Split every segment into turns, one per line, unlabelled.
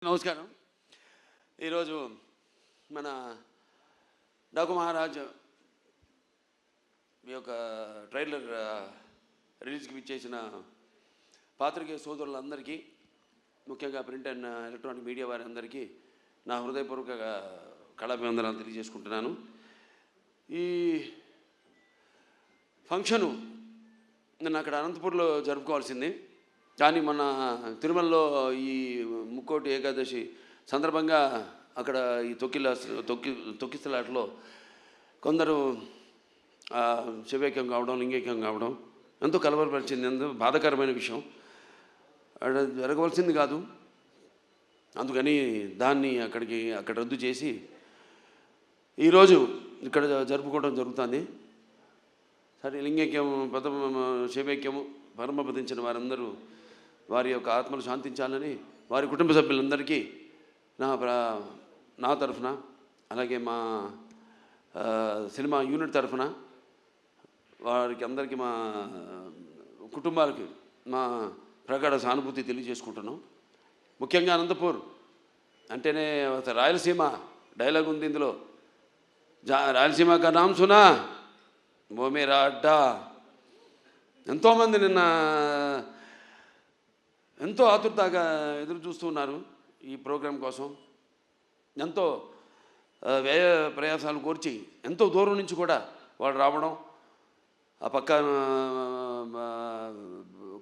నమస్కారం. ఈరోజు మన డాకు మహారాజ్ మీ యొక్క ట్రైలర్ రిలీజ్కి ఇచ్చేసిన పాత్రికేయ సోదరులందరికీ, ముఖ్యంగా ప్రింట్ అండ్ ఎలక్ట్రానిక్ మీడియా వారందరికీ నా హృదయపూర్వక కళాభివందనాలు తెలియజేసుకుంటున్నాను. ఈ ఫంక్షను నిన్న అక్కడ అనంతపూర్లో జరుపుకోవాల్సింది, కానీ మన తిరుమలలో ఈ ముక్కోటి ఏకాదశి సందర్భంగా అక్కడ ఈ తొక్కిసలాటలో కొందరు శివైక్యం కావడం, లింగైక్యం కావడం ఎంతో కలవరపరిచింది. ఎంతో బాధాకరమైన విషయం. అక్కడ జరగవలసింది కాదు, అందుకని దాన్ని అక్కడ రద్దు చేసి ఈరోజు ఇక్కడ జరుపుకోవడం జరుగుతుంది. సరే, లింగైక్యం శివైక్యము పరమపదించిన వారందరూ వారి యొక్క ఆత్మలు శాంతించాలని వారి కుటుంబ సభ్యులందరికీ నా తరఫున, అలాగే మా సినిమా యూనిట్ తరఫున వారికి అందరికీ, మా కుటుంబాలకి మా ప్రగాఢ సానుభూతి తెలియజేసుకుంటున్నాం. ముఖ్యంగా అనంతపూర్ అంటేనే రాయలసీమ డైలాగ్ ఉంది ఇందులో. రాయలసీమ కా నామ్ సునా ఓ మేరా అడ్డా. ఎంతోమంది నిన్న ఎంతో ఆతురతగా ఎదురు చూస్తున్నారు ఈ ప్రోగ్రాం కోసం. ఎంతో వ్యయ ప్రయాసాలు కోర్చి ఎంతో దూరం నుంచి కూడా వాళ్ళు రావడం, ఆ పక్క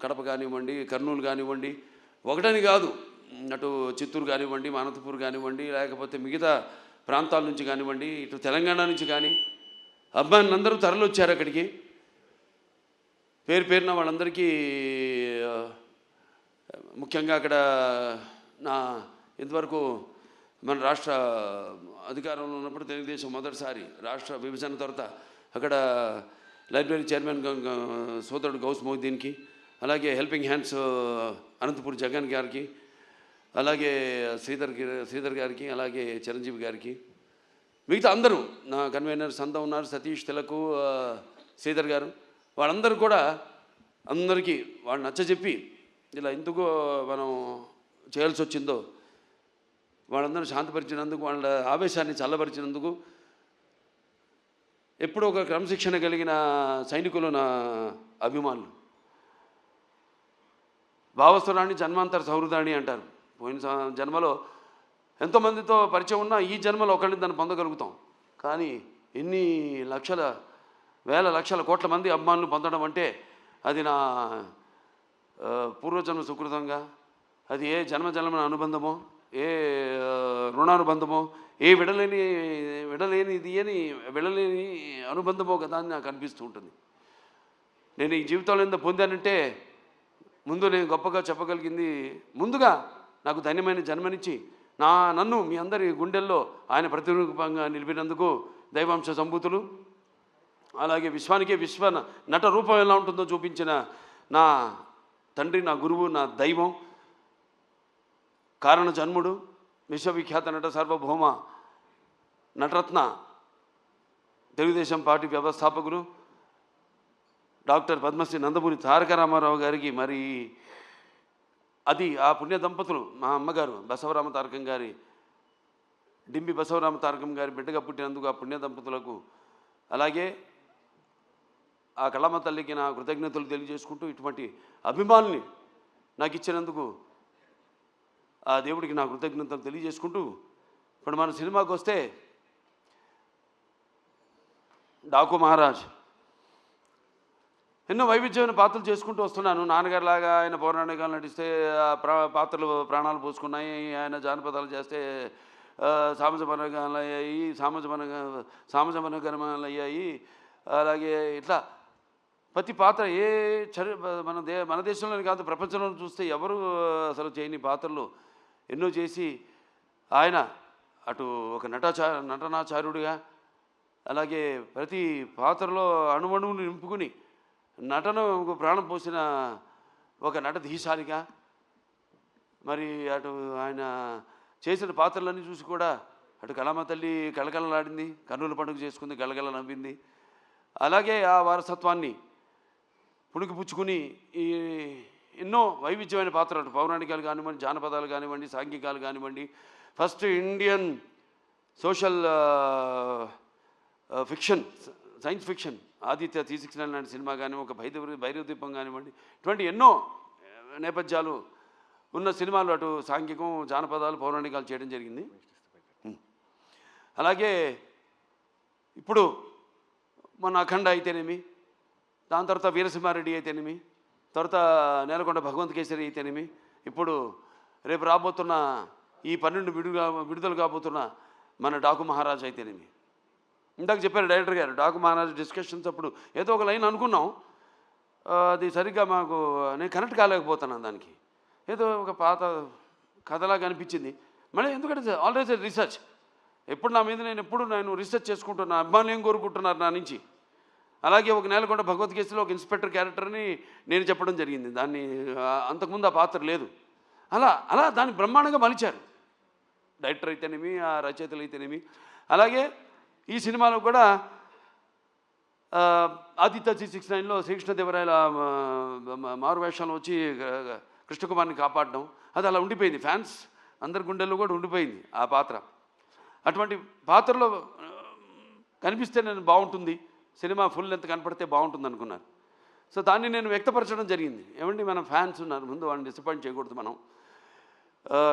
కడప కానివ్వండి, కర్నూలు కానివ్వండి, ఒకటని కాదు, అటు చిత్తూరు కానివ్వండి, అనంతపూర్ కానివ్వండి, లేకపోతే మిగతా ప్రాంతాల నుంచి కానివ్వండి, ఇటు తెలంగాణ నుంచి కానీ అబ్బాయిని అందరూ తరలివచ్చారు అక్కడికి. పేరున వాళ్ళందరికీ, ముఖ్యంగా అక్కడ ఇంతవరకు మన రాష్ట్ర అధికారంలో ఉన్నప్పుడు తెలుగుదేశం మొదటిసారి రాష్ట్ర విభజన తర్వాత అక్కడ లైబ్రరీ చైర్మన్ సోదరుడు గౌస్ మొహిద్దీన్కి, అలాగే హెల్పింగ్ హ్యాండ్స్ అనంతపూర్ జగన్ గారికి, అలాగే శ్రీధర్ గారికి, అలాగే చిరంజీవి గారికి, మిగతా అందరూ నా కన్వీనర్స్ అంతా ఉన్నారు, సతీష్ తిలకు, శ్రీధర్ గారు, వాళ్ళందరూ కూడా అందరికీ వాళ్ళు నచ్చజెప్పి ఇలా ఎందుకు మనం చేయాల్సి వచ్చిందో వాళ్ళందరూ శాంతపరిచినందుకు, వాళ్ళ ఆవేశాన్ని చల్లబరిచినందుకు, ఎప్పుడూ ఒక క్రమశిక్షణ కలిగిన సైనికులు నా అభిమానులు. భావస్వరాన్ని జన్మాంతర సౌహృదాన్ని అంటారు. పోయిన జన్మలో ఎంతోమందితో పరిచయం ఉన్నా ఈ జన్మలో ఒకరిని దాన్ని పొందగలుగుతాం. కానీ ఎన్ని లక్షల, వేల లక్షల కోట్ల మంది అభిమానులు పొందడం అంటే అది నా పూర్వజన్మ సుకృతంగా, అది ఏ జన్మజన్మ అనుబంధమో, ఏ రుణానుబంధమో, ఏ విడలేని అనుబంధమో కదా అని నాకు అనిపిస్తూ ఉంటుంది. నేను ఈ జీవితంలో ఎంత పొందానంటే, ముందు నేను గొప్పగా చెప్పగలిగింది, ముందుగా నాకు ధన్యమైన జన్మనిచ్చి నన్ను మీ అందరి గుండెల్లో ఆయన ప్రతిరూపంగా నిలిపినందుకు దైవాంశ సంభూతులు, అలాగే విశ్వానికే విశ్వ నట రూపం ఎలా ఉంటుందో చూపించిన నా తండ్రి, నా గురువు, నా దైవం, కారణ జన్ముడు, విశ్వవిఖ్యాత నట సార్వభౌమ నటరత్న, తెలుగుదేశం పార్టీ వ్యవస్థాపకులు డాక్టర్ పద్మశ్రీ నందమూరి తారక రామారావు గారికి, మరి అది ఆ పుణ్య దంపతులు, మా అమ్మగారు బసవరామ తారకం గారి, డింబి బసవరామ తారకం గారి బిడ్డగా పుట్టినందుకు ఆ పుణ్య దంపతులకు, అలాగే ఆ కళమ్మ తల్లికి నా కృతజ్ఞతలు తెలియజేసుకుంటూ, ఇటువంటి అభిమానుల్ని నాకు ఇచ్చినందుకు ఆ దేవుడికి నా కృతజ్ఞతలు తెలియజేసుకుంటూ, ఇప్పుడు మన సినిమాకి వస్తే డాకు మహారాజ్ ఎన్నో వైవిధ్యమైన పాత్రలు చేసుకుంటూ వస్తున్నాను. నాన్నగారిలాగా ఆయన పౌరాణికాలు నటిస్తే పాత్రలు ప్రాణాలు పోసుకున్నాయి, ఆయన జానపదాలు చేస్తే సామాజ మనగణాలు అయ్యాయి. అలాగే ఇట్లా ప్రతి పాత్ర మన దేశంలోనే కాదు, ప్రపంచంలో చూస్తే ఎవరు అసలు చేయని పాత్రలు ఎన్నో చేసి ఆయన అటు ఒక నటనాచార్యుడిగా, అలాగే ప్రతి పాత్రలో అణువణువును నింపుకుని నటనకు ప్రాణం పోసిన ఒక నటధీశాలిగా, మరి అటు ఆయన చేసిన పాత్రలన్నీ చూసి కూడా అటు కళమ్మ తల్లి కళకళలాడింది, కన్నుల పండుగ చేసుకుంది, గలగల నవ్వింది. అలాగే ఆ వారసత్వాన్ని పుణికిపుచ్చుకుని ఎన్నో వైవిధ్యమైన పాత్రలు, పౌరాణికాలు కానివ్వండి, జానపదాలు కానివ్వండి, సాంఘికాలు కానివ్వండి, first Indian social fiction, science fiction Aditya 369 లాంటి సినిమా కానీ, ఒక భైరవ దీపం కానివ్వండి, ఇటువంటి ఎన్నో నేపథ్యాలు ఉన్న సినిమాలు అటు సాంఘికం, జానపదాలు, పౌరాణికాలు చేయడం జరిగింది. అలాగే ఇప్పుడు మన అఖండ అయితేనేమి, దాని తర్వాత వీరసింహారెడ్డి అయితేనేమి, తర్వాత నేలకొండ భగవంత్ కేసరి అయితేనేమి, ఇప్పుడు రేపు రాబోతున్న ఈ 12 విడుదల కాబోతున్న మన డాకు మహారాజ్ అయితేనేమి. ఇందాక చెప్పారు డైరెక్టర్ గారు, డాకు మహారాజ్ డిస్కషన్స్ అప్పుడు ఏదో ఒక లైన్ అనుకున్నాం, అది సరిగ్గా మాకు నేను కనెక్ట్ కాలేకపోతున్నాను. దానికి ఏదో ఒక పాత కథలాగా అనిపించింది. మళ్ళీ ఎందుకంటే ఆల్వేస్ రీసెర్చ్, ఎప్పుడు నా మీద నేను రీసెర్చ్ చేసుకుంటున్నా, అభిమానులు ఏం కోరుకుంటున్నారు నా నుంచి. అలాగే ఒక నేలకొండ భగవద్గీతలో ఒక ఇన్స్పెక్టర్ క్యారెక్టర్ని నేను చెప్పడం జరిగింది. దాన్ని అంతకుముందు ఆ పాత్ర లేదు. అలా దాన్ని బ్రహ్మాండంగా మలిచారు డైరెక్టర్ అయితేనేమి, ఆ రచయితలు అయితేనేమి. అలాగే ఈ సినిమాలో కూడా ఆదిత్య 369లో శ్రీకృష్ణదేవరాయల మారువేషంలో వచ్చి కృష్ణకుమార్ని కాపాడడం, అది అలా ఉండిపోయింది. ఫ్యాన్స్ అందరి గుండెల్లో కూడా ఉండిపోయింది ఆ పాత్ర. అటువంటి పాత్రలో కనిపిస్తే నేను బాగుంటుంది, సినిమా ఫుల్ లెంత్ కనపడితే బాగుంటుంది అనుకున్నారు. సో దాన్ని నేను వ్యక్తపరచడం జరిగింది. ఏమండి, మన ఫ్యాన్స్ ఉన్నారు, ముందు వాళ్ళని డిసప్పాయింట్ చేయకూడదు మనం.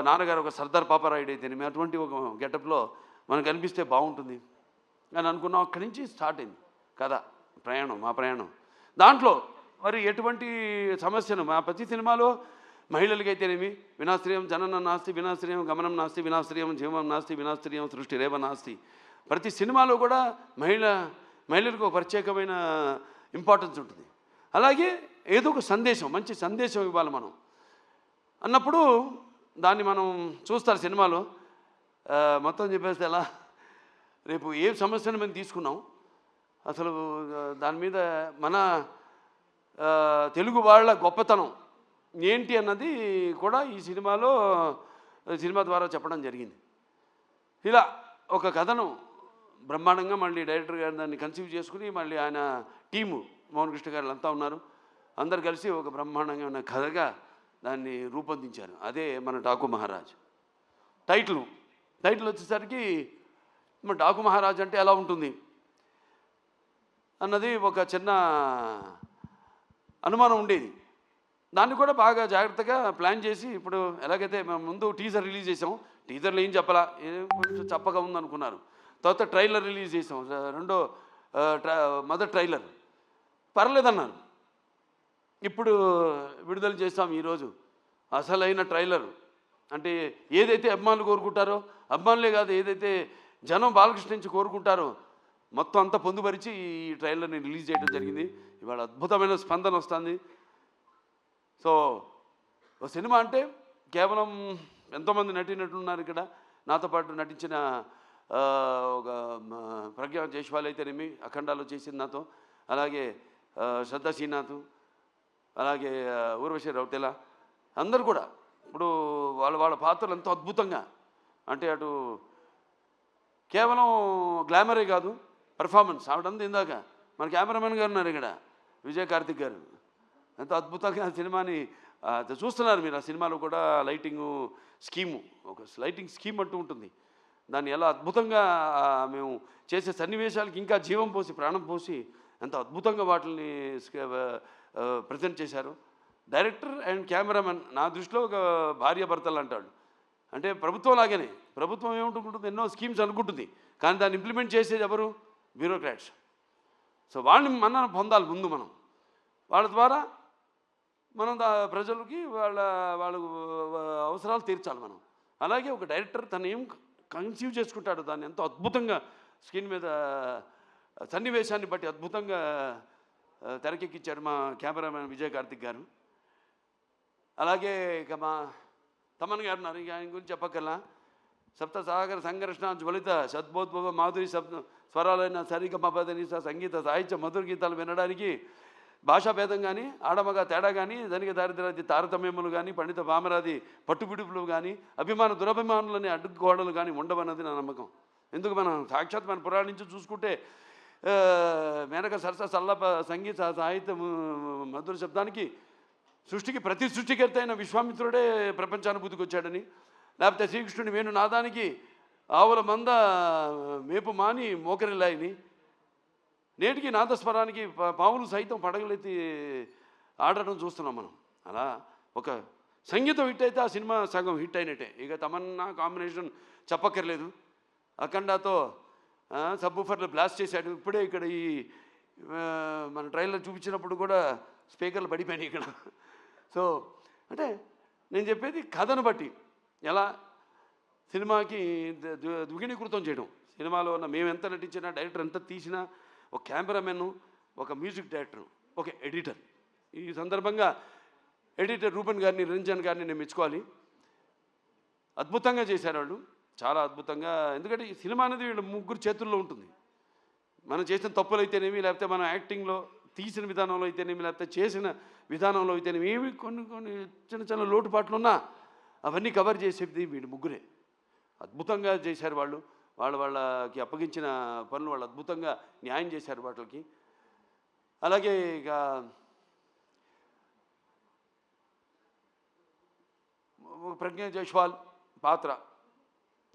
నాన్నగారు ఒక సర్దార్ పాపారాయుడు అయితేనేమి, అటువంటి ఒక గెటప్లో మనకు కనిపిస్తే బాగుంటుంది అని అనుకున్నాం. అక్కడి నుంచి స్టార్ట్ అయింది కథ ప్రయాణం, మా ప్రయాణం. దాంట్లో మరి ఎటువంటి సమస్యను మా ప్రతి సినిమాలో మహిళలకైతేనేమి, వినాశ్రయం జననం నాస్తి, వినాశ్రయం గమనం నాస్తి, వినాశ్రయం జీవం నాస్తి, వినాశ్రయం సృష్టి రేవ నాస్తి. ప్రతి సినిమాలో కూడా మహిళలకు ఒక ప్రత్యేకమైన ఇంపార్టెన్స్ ఉంటుంది. అలాగే ఏదో ఒక సందేశం, మంచి సందేశం ఇవ్వాలి మనం అన్నప్పుడు దాన్ని మనం చూస్తారు సినిమాలో. మొత్తం చెప్పేస్తే ఎలా, రేపు ఏ సమస్యను మేము తీసుకున్నాం, అసలు దాని మీద మన తెలుగు వాళ్ళ గొప్పతనం ఏంటి అన్నది కూడా ఈ సినిమా ద్వారా చెప్పడం జరిగింది. ఇలా ఒక కథను బ్రహ్మాండంగా మళ్ళీ డైరెక్టర్ గారు దాన్ని కన్సీవ్ చేసుకుని, మళ్ళీ ఆయన టీము మోహన్ కృష్ణ గారు అంతా ఉన్నారు, అందరు కలిసి ఒక బ్రహ్మాండంగా ఉన్న కథగా దాన్ని రూపొందించారు. అదే మన డాకు మహారాజ్. టైటిల్ వచ్చేసరికి మన డాకు మహారాజ్ అంటే ఎలా ఉంటుంది అన్నది ఒక చిన్న అనుమానం ఉండేది. దాన్ని కూడా బాగా జాగ్రత్తగా ప్లాన్ చేసి, ఇప్పుడు ఎలాగైతే మేము ముందు టీజర్ రిలీజ్ చేసాం, టీజర్లో ఏం చెప్పాలా, కొంచెం చప్పగా ఉందనుకున్నారు. తర్వాత ట్రైలర్ రిలీజ్ చేసాం, మొదటి ట్రైలర్ పర్లేదన్నారు. ఇప్పుడు విడుదల చేస్తాం ఈరోజు అసలైన ట్రైలర్. అంటే ఏదైతే అభిమానులు కోరుకుంటారో, అభిమానులే కాదు, ఏదైతే జనం బాలకృష్ణ నుంచి కోరుకుంటారో మొత్తం అంతా పొందుపరిచి ఈ ట్రైలర్ని రిలీజ్ చేయడం జరిగింది. ఇవాళ అద్భుతమైన స్పందన వస్తుంది. సో ఒక సినిమా అంటే కేవలం ఎంతోమంది నటీనటులున్నారు ఇక్కడ. నాతో పాటు నటించిన ఒక ప్రజ్ఞా జైస్వాల్ అయితేనేమి, అఖండాలో చేసింది నాతో, అలాగే శ్రద్ధా శ్రీనాథ్, అలాగే ఊర్వశి రౌతెల, అందరూ కూడా ఇప్పుడు వాళ్ళ పాత్రలు ఎంతో అద్భుతంగా, అంటే అటు కేవలం గ్లామరే కాదు, పెర్ఫార్మెన్స్. ఆవిడంతా ఇందాక మన కెమెరామెన్ గారు ఉన్నారు ఇక్కడ, విజయ్ కార్తిక్ గారు, ఎంతో అద్భుతంగా సినిమాని చూస్తున్నారు మీరు. ఆ సినిమాలో కూడా లైటింగు స్కీము, ఒక లైటింగ్ స్కీమ్ అంటూ ఉంటుంది. దాన్ని ఎలా అద్భుతంగా మేము చేసే సన్నివేశాలకి ఇంకా జీవం పోసి, ప్రాణం పోసి ఎంతో అద్భుతంగా వాటిని ప్రజెంట్ చేశారు. డైరెక్టర్ అండ్ కెమెరామెన్ నా దృష్టిలో ఒక భార్యాభర్తలు అంటాడు. అంటే ప్రభుత్వం లాగానే, ప్రభుత్వం ఏముంటుంది, ఎన్నో స్కీమ్స్ అనుకుంటుంది, కానీ దాన్ని ఇంప్లిమెంట్ చేసేది ఎవరు? బ్యూరోక్రాట్స్. సో వాళ్ళని మనం పొందాలి ముందు, మనం వాళ్ళ ద్వారా మనం ప్రజలకి వాళ్ళ అవసరాలు తీర్చాలి మనం. అలాగే ఒక డైరెక్టర్ తను ఏం కన్సీవ్ చేసుకుంటాడు, దాన్ని ఎంతో అద్భుతంగా స్క్రీన్ మీద సన్నివేశాన్ని బట్టి అద్భుతంగా తెరకెక్కించాడు మా కెమెరామెన్ విజయ్ కార్తిక్ గారు. అలాగే ఇక మా తమన్ గారు ఉన్నారు, ఇక ఆయన గురించి చెప్పక్కర్లా. సప్త సాగర సంఘర్షణ జ్వలిత సద్బోద్భవ మాధురి స్వరాలైన సరిగమపదని సంగీత సాహిత్య మధుర గీతాలు వినడానికి భాషాభేదం కానీ, ఆడమగా తేడా కానీ, ధనిక దారిద్ర్యాది తారతమ్యములు కానీ, పండిత పామరాది పట్టుబిడుపులు కానీ, అభిమాన దురభిమానులని అడ్డుగోడలు కానీ ఉండవన్నది నా నమ్మకం. ఎందుకు మనం సాక్షాత్ మన పురాణం నుంచి చూసుకుంటే మేనక సరస సల్లప సంగీత సాహిత్య మధుర శబ్దానికి సృష్టికి ప్రతి సృష్టికర్త అయిన విశ్వామిత్రుడే ప్రపంచానుభూతికి వచ్చాడని, లేకపోతే శ్రీకృష్ణుని వేణు నాదానికి ఆవుల మంద మేపు మాని మోకరిల్లాయని, నేటికి నాదస్వరానికి పావులు సైతం పడగలెత్తి ఆడడం చూస్తున్నాం మనం. అలా ఒక సంగీతం హిట్ అయితే ఆ సినిమా సగం హిట్ అయినట్టే. ఇక తమన్నా కాంబినేషన్ చెప్పక్కర్లేదు. అఖండాతో సబ్బూఫర్లు బ్లాస్ట్ చేశాడు. ఇప్పుడే ఇక్కడ ఈ మన ట్రైలర్ చూపించినప్పుడు కూడా స్పీకర్లు పడిపోయినాయి ఇక్కడ. సో అంటే నేను చెప్పేది కథను బట్టి ఎలా సినిమాకి ద్విగుణీకృతం చేయడం. సినిమాలో ఉన్న మేము ఎంత నటించినా, డైరెక్టర్ ఎంత తీసినా, ఒక కెమెరామెన్, ఒక మ్యూజిక్ డైరెక్టర్, ఒక ఎడిటర్. ఈ సందర్భంగా ఎడిటర్ రూపన్ గారిని, రంజన్ గారిని నేను మెచ్చుకోవాలి. అద్భుతంగా చేశారు వాళ్ళు, చాలా అద్భుతంగా. ఎందుకంటే ఈ సినిమా అనేది వీళ్ళ ముగ్గురు చేతుల్లో ఉంటుంది. మనం చేసిన తప్పులు అయితేనేమి, లేకపోతే మనం యాక్టింగ్లో తీసిన విధానంలో అయితేనేమి, లేకపోతే చేసిన విధానంలో అయితేనేమి, ఏమి కొన్ని కొన్ని చిన్న చిన్న లోటుపాట్లు ఉన్నా అవన్నీ కవర్ చేసేది వీళ్ళు ముగ్గురే. అద్భుతంగా చేశారు వాళ్ళు. వాళ్ళకి అప్పగించిన పనులు వాళ్ళు అద్భుతంగా న్యాయం చేశారు వాటికి. అలాగే ఇక ప్రజ్ఞ జైస్వాల్ పాత్ర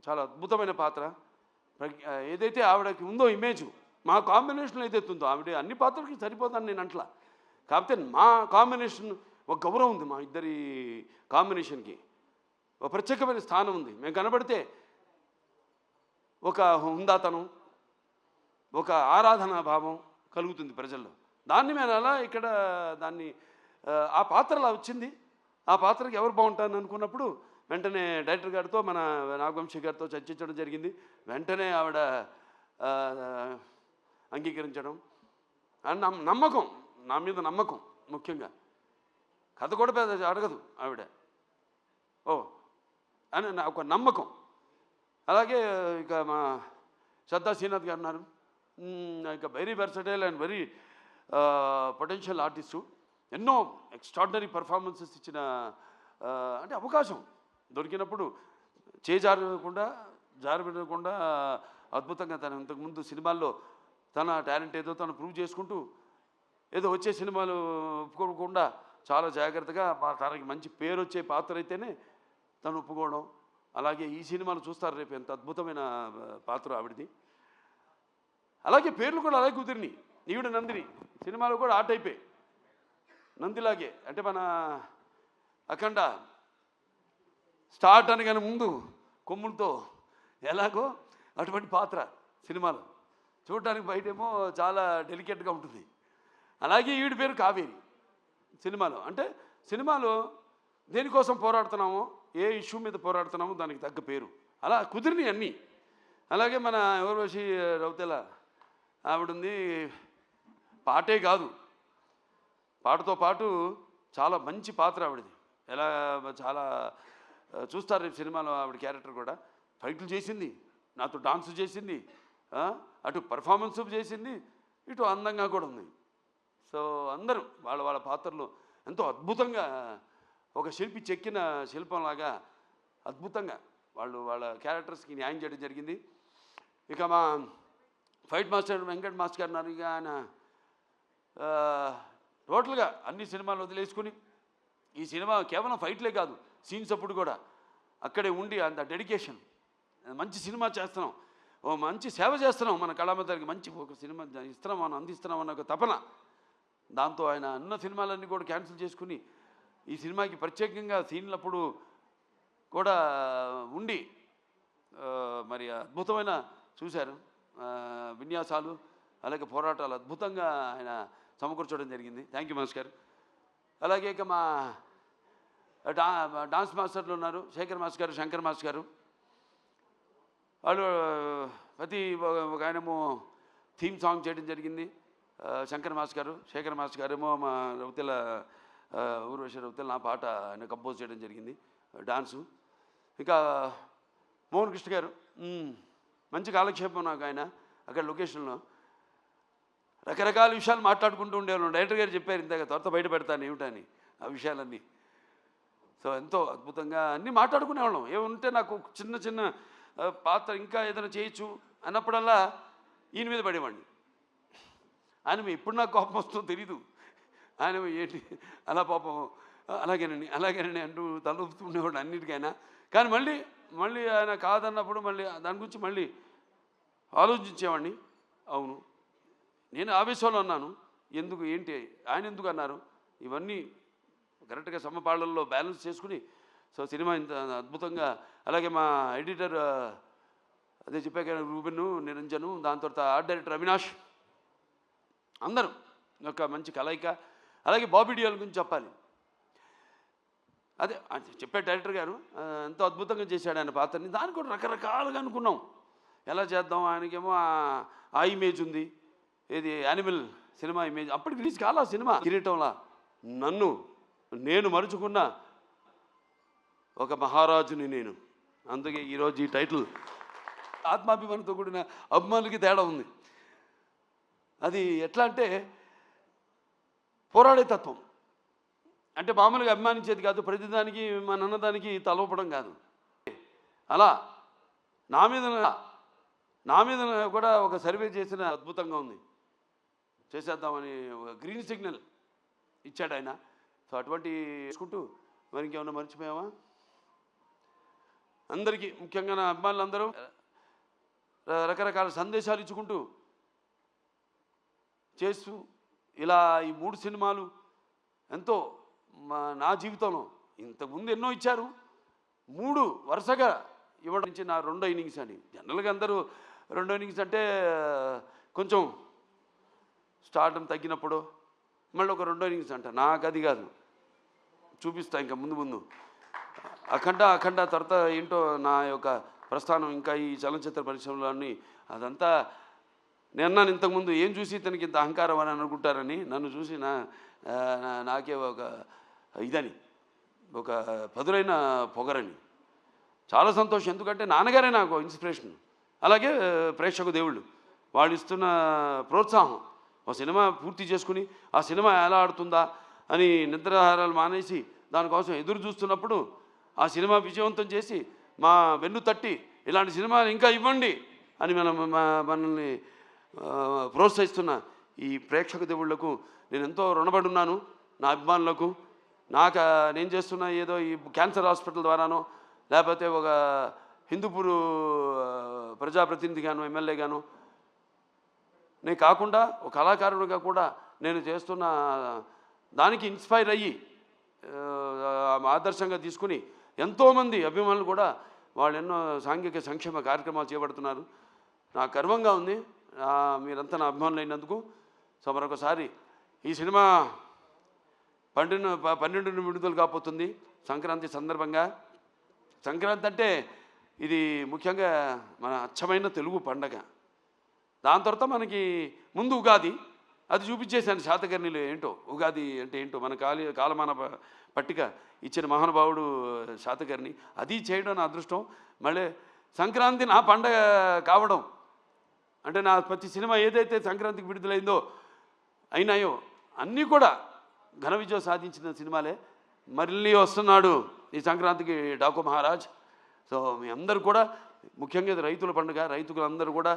చాలా అద్భుతమైన పాత్ర. ఏదైతే ఆవిడకి ఉందో ఇమేజ్, మా కాంబినేషన్లో ఏదైతే ఉందో, ఆవిడ అన్ని పాత్రలకి సరిపోతాను నేను అంట్లా. కాకపోతే మా కాంబినేషన్ ఒక గౌరవం ఉంది, మా ఇద్దరి కాంబినేషన్కి ఒక ప్రత్యేకమైన స్థానం ఉంది. మేము కనబడితే ఒక హుందాతనం, ఒక ఆరాధనా భావం కలుగుతుంది ప్రజల్లో. దాన్ని మేము అలా ఇక్కడ దాన్ని ఆ పాత్ర అలా వచ్చింది. ఆ పాత్రకి ఎవరు బాగుంటారని అనుకున్నప్పుడు వెంటనే డైరెక్టర్ గారితో, మన నాగవంశీ గారితో చర్చించడం జరిగింది. వెంటనే ఆవిడ అంగీకరించడం, నమ్మకం, నా మీద నమ్మకం. ముఖ్యంగా కథ కూడా పెద్ద అడగదు ఆవిడ, ఓ అని నా ఒక నమ్మకం. అలాగే ఇక మా శ్రద్ధా శ్రీనాథ్ గారు ఉన్నారు. ఇక very versatile and very potential artist. ఎన్నో ఎక్స్ట్రాడినరీ పర్ఫార్మెన్సెస్ ఇచ్చిన, అంటే అవకాశం దొరికినప్పుడు జారబెట్టకుండా అద్భుతంగా తను ఇంతకుముందు సినిమాల్లో తన టాలెంట్ ఏదో తను ప్రూవ్ చేసుకుంటూ, ఏదో వచ్చే సినిమాలు ఒప్పుకోకుండా చాలా జాగ్రత్తగా తనకి మంచి పేరు వచ్చే పాత్ర అయితేనే తను ఒప్పుకోవడం. అలాగే ఈ సినిమాలు చూస్తారు రేపు, ఎంత అద్భుతమైన పాత్ర ఆవిడది. అలాగే పేర్లు కూడా అలాగే కుదిరినాయి. ఈవిడ నందిని సినిమాలో కూడా ఆ టైపే, నందిలాగే. అంటే మన అఖండ స్టార్ట్ అనగానే ముందు కొమ్ములతో ఎలాగో అటువంటి పాత్ర సినిమాలో చూడటానికి బయటేమో చాలా డెలికేట్గా ఉంటుంది. అలాగే ఈవిడ పేరు కావేరి సినిమాలో. అంటే సినిమాలో దేనికోసం పోరాడుతున్నామో, ఏ ఇష్యూ మీద పోరాడుతున్నామో దానికి తగ్గ పేరు అలా కుదిరినాయి అన్నీ. అలాగే మన ఊర్వశి రౌతెల ఆవిడుంది. పాటే కాదు, పాటతో పాటు చాలా మంచి పాత్ర ఆవిడది. ఎలా చాలా చూస్తారు రేపు సినిమాలో ఆవిడ క్యారెక్టర్ కూడా. ఫైట్లు చేసింది, నాతో డాన్స్ చేసింది, అటు పర్ఫార్మెన్స్ చేసింది, ఇటు అందంగా కూడా ఉంది. సో అందరూ వాళ్ళ పాత్రలు ఎంతో అద్భుతంగా, ఒక శిల్పి చెక్కిన శిల్పంలాగా అద్భుతంగా వాళ్ళ క్యారెక్టర్స్కి న్యాయం చేయడం జరిగింది. ఇక మా ఫైట్ మాస్టర్ వెంకట్ మాస్టర్ గారు ఉన్నారు. ఇక ఆయన టోటల్గా అన్ని సినిమాలు వదిలేసుకుని ఈ సినిమా కేవలం ఫైట్లే కాదు, సీన్స్ అప్పుడు కూడా అక్కడే ఉండి అంత డెడికేషన్, మంచి సినిమా చేస్తున్నాం, ఓ మంచి సేవ చేస్తున్నాం మన కళామందరికి, మంచి ఒక సినిమా ఇస్తున్నాం, మనం అందిస్తున్నాం అన్న ఒక తపన. దాంతో ఆయన అన్న సినిమాలన్నీ కూడా క్యాన్సిల్ చేసుకుని ఈ సినిమాకి ప్రత్యేకంగా సీన్లప్పుడు కూడా ఉండి మరి అద్భుతమైన చూశారు విన్యాసాలు, అలాగే పోరాటాలు అద్భుతంగా ఆయన సమకూర్చడం జరిగింది. థ్యాంక్ యూ మనోజ్ గారు. అలాగే ఇక మా డాన్స్ మాస్టర్లు ఉన్నారు, శేఖర్ మాస్టర్ గారు, శంకర్ మాస్టర్ గారు. వాళ్ళు ప్రతి ఒక ఆయనేమో థీమ్ సాంగ్ చేయడం జరిగింది, శంకర్ మాస్టర్ గారు. శేఖర్ మాస్టర్ గారేమో మా రౌతెల ఊర్వశి రౌతెల నా పాట ఆయన కంపోజ్ చేయడం జరిగింది, డాన్సు. ఇంకా మోహన్ కృష్ణ గారు మంచి కాలక్షేపం నాకు. ఆయన అక్కడ లొకేషన్లో రకరకాల విషయాలు మాట్లాడుకుంటూ ఉండేవాళ్ళం. డైరెక్టర్ గారు చెప్పారు ఇందాక, త్వరత బయట పెడతాను ఏమిటని ఆ విషయాలన్నీ. సో ఎంతో అద్భుతంగా అన్నీ మాట్లాడుకునేవాళ్ళం. ఏముంటే నాకు చిన్న చిన్న పాత్ర ఇంకా ఏదైనా చేయొచ్చు అన్నప్పుడల్లా ఈయన మీద పడేవాడిని. ఆయన ఎప్పుడు నాకు కోపం వస్తుందో తెలీదు. ఆయన ఏంటి అలా పాపం అలాగేనండి అంటూ తలూపుతుండేవాడు అన్నిటికైనా. కానీ మళ్ళీ మళ్ళీ ఆయన కాదన్నప్పుడు మళ్ళీ దాని గురించి మళ్ళీ ఆలోచించేవాడిని. అవును, నేను ఆవేశంలో అన్నాను, ఎందుకు ఏంటి ఆయన ఎందుకు అన్నారు, ఇవన్నీ కరెక్ట్గా సమపాళ్ళల్లో బ్యాలెన్స్ చేసుకుని సో సినిమా ఇంత అద్భుతంగా. అలాగే మా ఎడిటర్ అదే చెప్పాక రూబెను, నిరంజను, దాని తర్వాత ఆర్ట్ డైరెక్టర్ అవినాష్, అందరూ ఒక మంచి కలయిక. అలాగే బాబీ డియోల్ గురించి చెప్పాలి. అదే చెప్పే డైరెక్టర్ గారు ఎంతో అద్భుతంగా చేశాడు ఆయన పాత్రని. దానికి కూడా రకరకాలుగా అనుకున్నాం ఎలా చేద్దాం. ఆయనకేమో ఆ ఇమేజ్ ఉంది, ఏది యానిమల్ సినిమా ఇమేజ్. అప్పటికి రిలీజ్ కాలా సినిమా. కిరీటంలా నేను మరుచుకున్న ఒక మహారాజుని నేను. అందుకే ఈరోజు ఈ టైటిల్. ఆత్మాభిమానంతో కూడిన అభిమానులకి తేడా ఉంది. అది ఎట్లా అంటే పోరాడే తత్వం. అంటే మామూలుగా అభిమానించేది కాదు, ప్రతిదానికి మన అన్నదానికి తలవపడం కాదు. అలా నా మీద కూడా ఒక సర్వే చేసిన అద్భుతంగా ఉంది, చేసేద్దామని ఒక గ్రీన్ సిగ్నల్ ఇచ్చాడు ఆయన. సో అటువంటి చూసుకుంటూ మరి ఇంకేమన్నా మర్చిపోయామా? అందరికీ ముఖ్యంగా నా అభిమానులందరూ రకరకాల సందేశాలు ఇచ్చుకుంటూ చేస్తూ ఇలా ఈ 3 సినిమాలు ఎంతో నా జీవితంలో ఇంతకుముందు ఎన్నో ఇచ్చారు, 3 వరుసగా ఇవ్వడం నుంచి నా రెండో ఇన్నింగ్స్ అని. జనరల్గా అందరూ రెండో ఇన్నింగ్స్ అంటే కొంచెం స్టార్డం తగ్గినప్పుడు మళ్ళీ ఒక రెండో ఇన్నింగ్స్ అంట. నాకు అది కాదు, చూపిస్తా ఇంకా ముందు అఖండ తర్వాత ఏంటో నా యొక్క ప్రస్థానం ఇంకా ఈ చలనచిత్ర పరిశ్రమలోని అదంతా. నేను అన్నాను ఇంతకుముందు, ఏం చూసి ఇతనికి ఇంత అహంకారం అని అనుకుంటారని. నన్ను చూసి నాకే ఒక ఇదని, ఒక పదులైన పొగరని. చాలా సంతోషం, ఎందుకంటే నాన్నగారే నాకు ఇన్స్పిరేషన్. అలాగే ప్రేక్షక దేవుళ్ళు వాళ్ళు ఇస్తున్న ప్రోత్సాహం. ఒక సినిమా పూర్తి చేసుకుని ఆ సినిమా ఎలా ఆడుతుందా అని నిద్రాహారాలు మానేసి దానికోసం ఎదురు చూస్తున్నప్పుడు ఆ సినిమా విజయవంతం చేసి మా వెన్ను తట్టి ఇలాంటి సినిమాలు ఇంకా ఇవ్వండి అని మనల్ని ప్రోత్సహిస్తున్న ఈ ప్రేక్షక దేవుళ్లకు నేను ఎంతో రుణపడి ఉన్నాను. నా అభిమానులకు, నేను చేస్తున్న ఏదో ఈ క్యాన్సర్ హాస్పిటల్ ద్వారానో లేకపోతే ఒక హిందూపూర్ ప్రజాప్రతినిధిగాను ఎమ్మెల్యేగాను నేను కాకుండా ఒక కళాకారుడిగా కూడా నేను చేస్తున్న దానికి ఇన్స్పైర్ అయ్యి ఆదర్శంగా తీసుకుని ఎంతోమంది అభిమానులు కూడా వాళ్ళు ఎన్నో సాంఘిక సంక్షేమ కార్యక్రమాలు చేపడుతున్నారు. నాకు గర్వంగా ఉంది మీరంతా నా అభిమానులు అయినందుకు. సో మరొకసారి ఈ సినిమా 12 విడుదల కాబోతుంది సంక్రాంతి సందర్భంగా. సంక్రాంతి అంటే ఇది ముఖ్యంగా మన అచ్చమైన తెలుగు పండగ. దాని తర్వాత మనకి ముందు ఉగాది, అది చూపించేశాను శాతకర్ణిలో ఏంటో ఉగాది అంటే ఏంటో మన కాలమాన పట్టిక ఇచ్చిన మహానుభావుడు శాతకర్ణి. అది చేయడం నా అదృష్టం. మళ్ళీ సంక్రాంతి నా పండగ కావడం అంటే నా ప్రతి సినిమా ఏదైతే సంక్రాంతికి విడుదలైందో అయినాయో అన్నీ కూడా ఘన విజయం సాధించిన సినిమాలే. మళ్ళీ వస్తున్నాడు ఈ సంక్రాంతికి డాకు మహారాజ్. సో మీ అందరూ కూడా ముఖ్యంగా ఇది రైతుల పండుగ. రైతులందరూ కూడా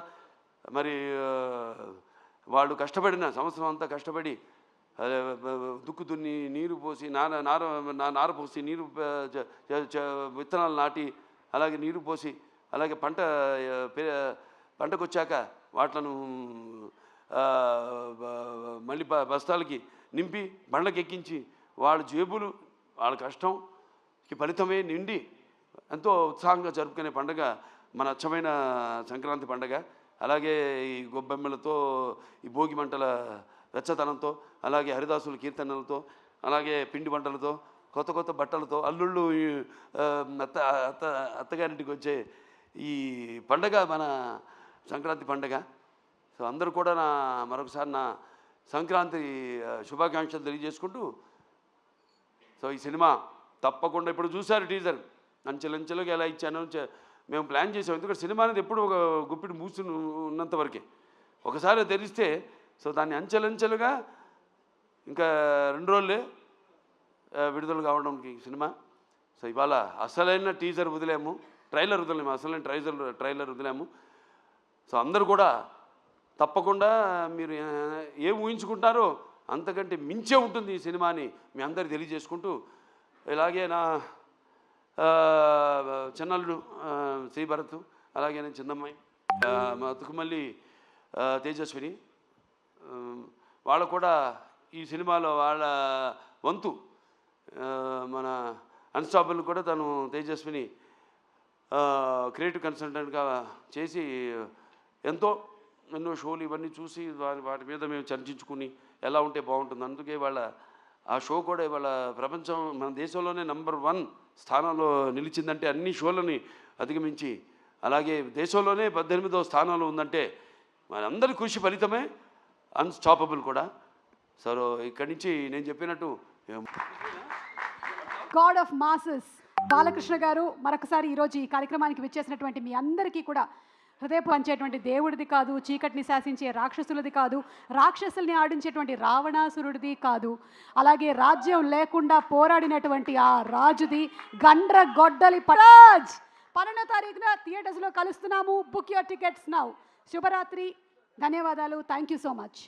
మరి వాళ్ళు కష్టపడిన సంవత్సరం అంతా కష్టపడి దుక్కు దున్ని నీరు పోసి నార పోసి నీరు విత్తనాలు నాటి అలాగే నీరు పోసి అలాగే పంటకు వచ్చాక వాటిలను మళ్ళీ బస్తాలకి నింపి బండ్లకి ఎక్కించి వాళ్ళ జేబులు వాళ్ళ కష్టంకి ఫలితమే నిండి ఎంతో ఉత్సాహంగా జరుపుకునే పండుగ మన అచ్చమైన సంక్రాంతి పండుగ. అలాగే ఈ గొబ్బెమ్మలతో ఈ భోగి మంటల వెచ్చతనంతో అలాగే హరిదాసుల కీర్తనలతో అలాగే పిండి వంటలతో కొత్త బట్టలతో అల్లుళ్ళు అత్తగారింటికి వచ్చే ఈ పండగ మన సంక్రాంతి పండగ. సో అందరూ కూడా మరొకసారి నా సంక్రాంతి శుభాకాంక్షలు తెలియజేసుకుంటూ సో ఈ సినిమా తప్పకుండా ఇప్పుడు చూశారు టీజర్ అంచెలంచెలుగా ఎలా ఇచ్చాను మేము ప్లాన్ చేసాం. ఎందుకంటే సినిమా అనేది ఎప్పుడు ఒక గుప్పిడి మూసి ఉన్నంత వరకే, ఒకసారి తెరిస్తే సో దాన్ని అంచెలంచెలుగా ఇంకా 2 రోజులే విడుదల కావడానికి సినిమా. సో ఇవాళ అసలైన టీజర్ వదిలేము, ట్రైలర్ వదిలేము, అసలైన ట్రైలర్ వదిలేము. సో అందరూ కూడా తప్పకుండా మీరు ఏం ఊహించుకుంటారో అంతకంటే మించే ఉంటుంది ఈ సినిమాని మీ అందరికి తెలియజేసుకుంటూ ఇలాగే నా చిన్నల్లుడు శ్రీభరత్, అలాగే నేను చిన్నమ్మాయి మా తుకుమల్లి తేజస్విని, వాళ్ళు కూడా ఈ సినిమాలో వాళ్ళ వంతు మన అన్స్టాపబుల్ కూడా తను తేజస్విని క్రియేటివ్ కన్సల్టెంట్గా చేసి ఎన్నో షోలు ఇవన్నీ చూసి వాటి మీద మేము చర్చించుకుని ఎలా ఉంటే బాగుంటుంది. అందుకే వాళ్ళ ఆ షో కూడా ఇవాళ ప్రపంచం మన దేశంలోనే నంబర్ 1 స్థానంలో నిలిచిందంటే అన్ని షోలని అధిగమించి, అలాగే దేశంలోనే 18వ స్థానంలో ఉందంటే మనందరి కృషి ఫలితమే అన్స్టాపబుల్ కూడా. సో ఇక్కడి నుంచి నేను చెప్పినట్టు
గాడ్ ఆఫ్ మాసెస్ బాలకృష్ణ గారు మరొకసారి ఈరోజు ఈ కార్యక్రమానికి విచ్చేసినటువంటి మీ అందరికీ కూడా హృదయపు పంచేటువంటి దేవుడిది కాదు, చీకటిని శాసించే రాక్షసులది కాదు, రాక్షసుల్ని ఆడించేటువంటి రావణాసురుడిది కాదు, అలాగే రాజ్యం లేకుండా పోరాడినటువంటి ఆ రాజుది గండ్ర గొడ్డలి పరాజ్. 12వ తారీఖున థియేటర్స్లో కలుస్తున్నాము. Book your tickets now. శుభరాత్రి, ధన్యవాదాలు, థ్యాంక్ యూ సో మచ్.